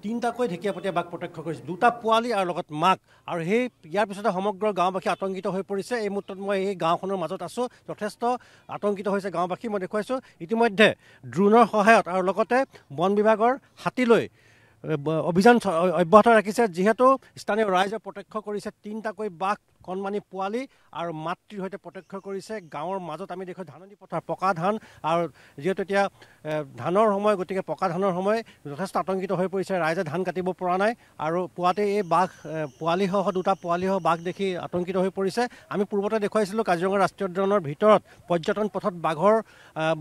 তিনিটাকৈ ঢেকীয়াপতীয়া বাঘ প্ৰত্যক্ষ কৰিছে, দুটা পোৱালি আৰু লগত মাক। আৰু সেই ইয়াৰ পিছতে সমগ্ৰ গাঁওবাসী আতংকিত হৈ পৰিছে। এই মুহূৰ্তত মই এই গাঁওখনৰ মাজত আছোঁ, যথেষ্ট আতংকিত হৈছে গাঁওবাসী। মই দেখুৱাইছোঁ ইতিমধ্যে ড্ৰোনৰ সহায়ত আৰু লগতে বন বিভাগৰ হাতীলৈ অভিযান অব্যাহত ৰাখিছে, যিহেতু স্থানীয় ৰাইজে প্ৰত্যক্ষ কৰিছে তিনিটাকৈ বাঘ কণমানি পোৱালি আৰু মাতৃৰ সৈতে প্ৰত্যক্ষ কৰিছে। গাঁৱৰ মাজত আমি দেখোঁ ধাননি পথাৰ, পকা ধান, আৰু যিহেতু এতিয়া ধানৰ সময়, গতিকে পকা ধানৰ সময়, যথেষ্ট আতংকিত হৈ পৰিছে। ৰাইজে ধান কাটিব পৰা নাই আৰু পুৱাতে এই বাঘ পোৱালিসহ দুটা পোৱালিসহ বাঘ দেখি আতংকিত হৈ পৰিছে। আমি পূৰ্বতে দেখুৱাইছিলোঁ কাজিৰঙা ৰাষ্ট্ৰীয় উদ্যানৰ ভিতৰত পৰ্যটন পথত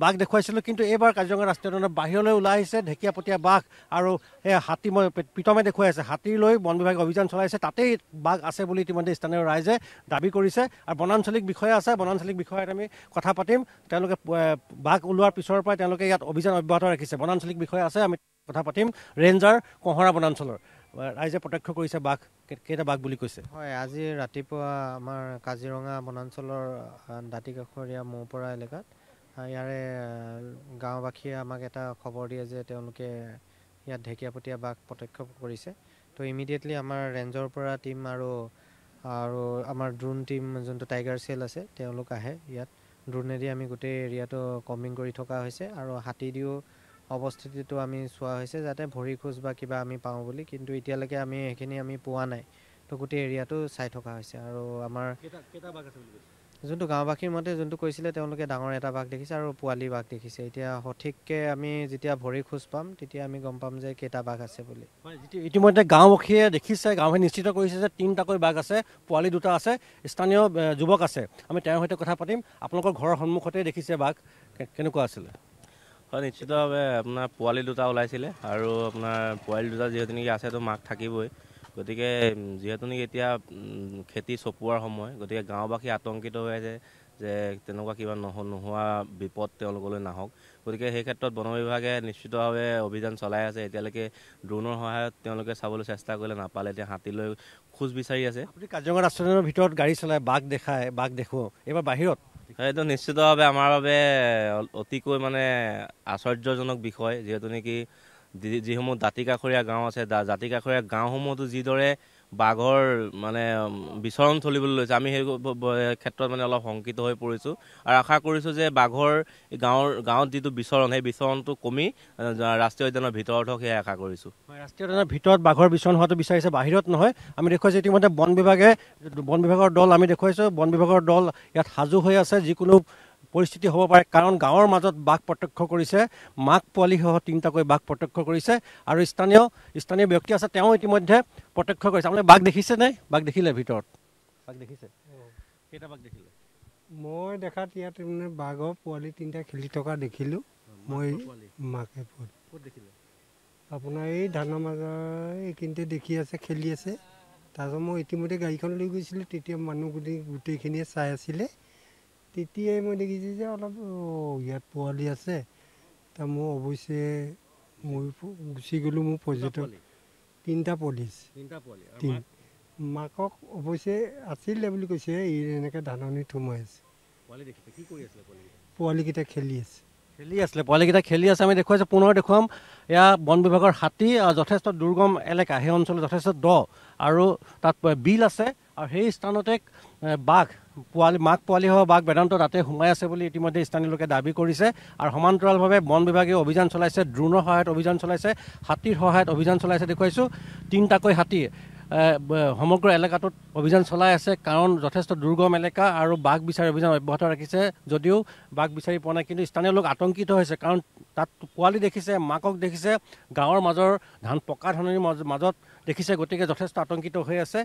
বাঘ দেখুৱাইছিলোঁ, কিন্তু এইবাৰ কাজিৰঙা ৰাষ্ট্ৰীয় উদ্যানৰ বাহিৰলৈ ওলাই আহিছে ঢেকীয়াপতীয়া বাঘ। আৰু এই হাতী মই প্ৰীতমে দেখুৱাই আছে, হাতীলৈ বন বিভাগে অভিযান চলাইছে, তাতেই বাঘ আছে বুলি ইতিমধ্যে স্থানীয় ৰাইজে দাবী কৰিছে। আৰু বনাঞ্চলিক বিষয়া আছে, বনাঞ্চলিক বিষয়াত আমি কথা পাতিম। তেওঁলোকে বাঘ ওলোৱাৰ পিছৰ পৰাই তেওঁলোকে ইয়াত অভিযান অব্যাহত ৰাখিছে। বনাঞ্চলিক বিষয়া আছে, আমি কথা পাতিম। ৰেঞ্জাৰ কঁহৰা বনাঞ্চলৰ ৰাইজে প্ৰত্যক্ষ কৰিছে বাঘ, কেইটা বাঘ বুলি কৈছে? হয়, আজি ৰাতিপুৱা আমাৰ কাজিৰঙা বনাঞ্চলৰ দাঁতিকাষৰীয়া মৌপৰা এলেকাত ইয়াৰে গাঁওবাসীয়ে আমাক এটা খবৰ দিয়ে যে তেওঁলোকে ইয়াত ঢেকীয়াপতীয়া বাঘ প্ৰত্যক্ষ কৰিছে। তো ইমিডিয়েটলি আমাৰ ৰেঞ্জৰ পৰা টীম আৰু আমাৰ ড্ৰোন টীম যোনটো টাইগাৰ চেল আছে তেওঁলোক আহে। ইয়াত ড্ৰোনেদি আমি গোটেই এৰিয়াটো কম্বিং কৰি থকা হৈছে আৰু হাতী দিও অৱস্থিতিটো আমি চোৱা হৈছে যাতে ভৰি খোজ বা কিবা আমি পাওঁ বুলি, কিন্তু এতিয়ালৈকে আমি সেইখিনি পোৱা নাই। তো গোটেই এৰিয়াটো চাই থকা হৈছে। আৰু আমাৰ যোনটো গাঁওবাসীৰ মতে যোনটো কৈছিলে তেওঁলোকে ডাঙৰ এটা বাঘ দেখিছে আৰু পোৱালি বাঘ দেখিছে। এতিয়া সঠিককৈ আমি যেতিয়া ভৰি খোজ পাম তেতিয়া আমি গম পাম যে কেইটা বাঘ আছে বুলি। ইতিমধ্যে গাঁওবাসীয়ে দেখিছে, গাঁওবাসীয়ে নিশ্চিত কৰিছে যে তিনিটাকৈ বাঘ আছে, পোৱালি দুটা আছে, স্থানীয় যুৱক আছে। আমি তেওঁৰ সৈতে কথা পাতিম। আপোনালোকৰ ঘৰৰ সন্মুখতে দেখিছে বাঘ, কেনেকুৱা আছিলে? হয়, নিশ্চিতভাৱে আপোনাৰ পোৱালি দুটা ওলাইছিলে আৰু আপোনাৰ পোৱালি দুটা যিহেতু নেকি আছেতো মাক থাকিবই। গতিকে যিহেতু নেকি এতিয়া খেতি চপোৱাৰ সময়, গতিকে গাঁওবাসী আতংকিত হৈ আছে যে তেনেকুৱা কিবা নোহোৱা বিপদ তেওঁলোকলৈ নাহক। গতিকে সেই ক্ষেত্ৰত বন বিভাগে নিশ্চিতভাৱে অভিযান চলাই আছে। এতিয়ালৈকে ড্ৰোনৰ সহায়ত তেওঁলোকে চাবলৈ চেষ্টা কৰিলে, নাপালে এতিয়া হাতীলৈ খোজ বিচাৰি আছে। আপুনি কাজিৰঙা ৰাষ্ট্ৰীয় উদ্যানৰ ভিতৰত গাড়ী চলাই বাঘ দেখোঁ, এইবাৰ বাহিৰত? এইটো নিশ্চিতভাৱে আমাৰ বাবে অতিকৈ আশ্চৰ্যজনক বিষয়, যিহেতু নেকি যিসমূহ দাঁতিকাষৰীয়া গাঁও আছে, দাঁতিকাষৰীয়া গাঁওসমূহতো যিদৰে বাঘৰ বিচৰণ চলিবলৈ লৈছে, আমি সেই ক্ষেত্ৰত অলপ শংকিত হৈ পৰিছোঁ আৰু আশা কৰিছোঁ যে বাঘৰ গাঁৱত যিটো বিচৰণ, সেই বিচৰণটো কমি ৰাষ্ট্ৰীয় উদ্যানৰ ভিতৰত হওক, সেয়াই আশা কৰিছোঁ। ৰাষ্ট্ৰীয় উদ্যানৰ ভিতৰত বাঘৰ বিচৰণ হোৱাটো বিচাৰিছে, বাহিৰত নহয়। আমি দেখুৱাইছোঁ ইতিমধ্যে বন বিভাগৰ দল আমি দেখুৱাইছোঁ, বন বিভাগৰ দল ইয়াত সাজু হৈ আছে, যিকোনো পৰিস্থিতি হ'ব পাৰে। কাৰণ গাঁৱৰ মাজত বাঘ প্ৰত্যক্ষ কৰিছে, মাক পোৱালিসহ তিনিটাকৈ বাঘ প্ৰত্যক্ষ কৰিছে আৰু স্থানীয় ব্যক্তি আছে, তেওঁ ইতিমধ্যে প্ৰত্যক্ষ কৰিছে। আপুনি বাঘ দেখিছে নে? বাঘ দেখিলে ভিতৰত? বাঘ দেখিছে? কেইটা বাঘ দেখিলে? মই দেখাত ইয়াত বাঘৰ পোৱালি তিনিটা খেলি থকা দেখিলোঁ। মই মাকে পোৱালি ক'ত দেখিলে? আপোনাৰ এই ধানৰ মাজৰ এইখিনিতে দেখি আছে, খেলি আছে। তাৰপিছত মই ইতিমধ্যে গাড়ীখন লৈ গৈছিলোঁ, তেতিয়া মানুহ গোটেইখিনিয়ে চাই আছিলে। তেতিয়াই মই দেখিছোঁ যে অলপ ইয়াত পোৱালি আছে। মই অৱশ্যে গুচি গ'লোঁ, মোৰ পৰ্যটক তিনিটা পোৱালি আছে। মাকক অৱশ্যে আছিলে বুলি কৈছে, এনেকৈ ধাননিত সোমাই আছে। পোৱালিকেইটা খেলি আছিলে, পোৱালিকেইটা খেলি আছে। আমি দেখুৱাইছোঁ, পুনৰ দেখুৱাম। এয়া বন বিভাগৰ হাতী, যথেষ্ট দুৰ্গম এলেকা, সেই অঞ্চলত যথেষ্ট দ আৰু তাত বিল আছে আৰু সেই স্থানতে মাক পোৱালিসহ বাঘ বেদান্ত তাতে সোমাই আছে বুলি ইতিমধ্যে স্থানীয় লোকে দাবী কৰিছে। আৰু সমান্তৰালভাৱে বন বিভাগে অভিযান চলাইছে, ড্ৰোনৰ সহায়ত অভিযান চলাইছে, হাতীৰ সহায়ত অভিযান চলাইছে। দেখুৱাইছোঁ তিনিটাকৈ হাতী সমগ্ৰ এলেকাটোত অভিযান চলাই আছে, কাৰণ যথেষ্ট দুৰ্গম এলেকা আৰু বাঘ বিচাৰি অভিযান অব্যাহত ৰাখিছে। যদিও বাঘ বিচাৰি পোৱা নাই, কিন্তু স্থানীয় লোক আতংকিত হৈছে, কাৰণ তাত পোৱালি দেখিছে, মাকক দেখিছে, গাঁৱৰ মাজৰ পকা ধাননিৰ মাজত দেখিছে, গতিকে যথেষ্ট আতংকিত হৈ আছে।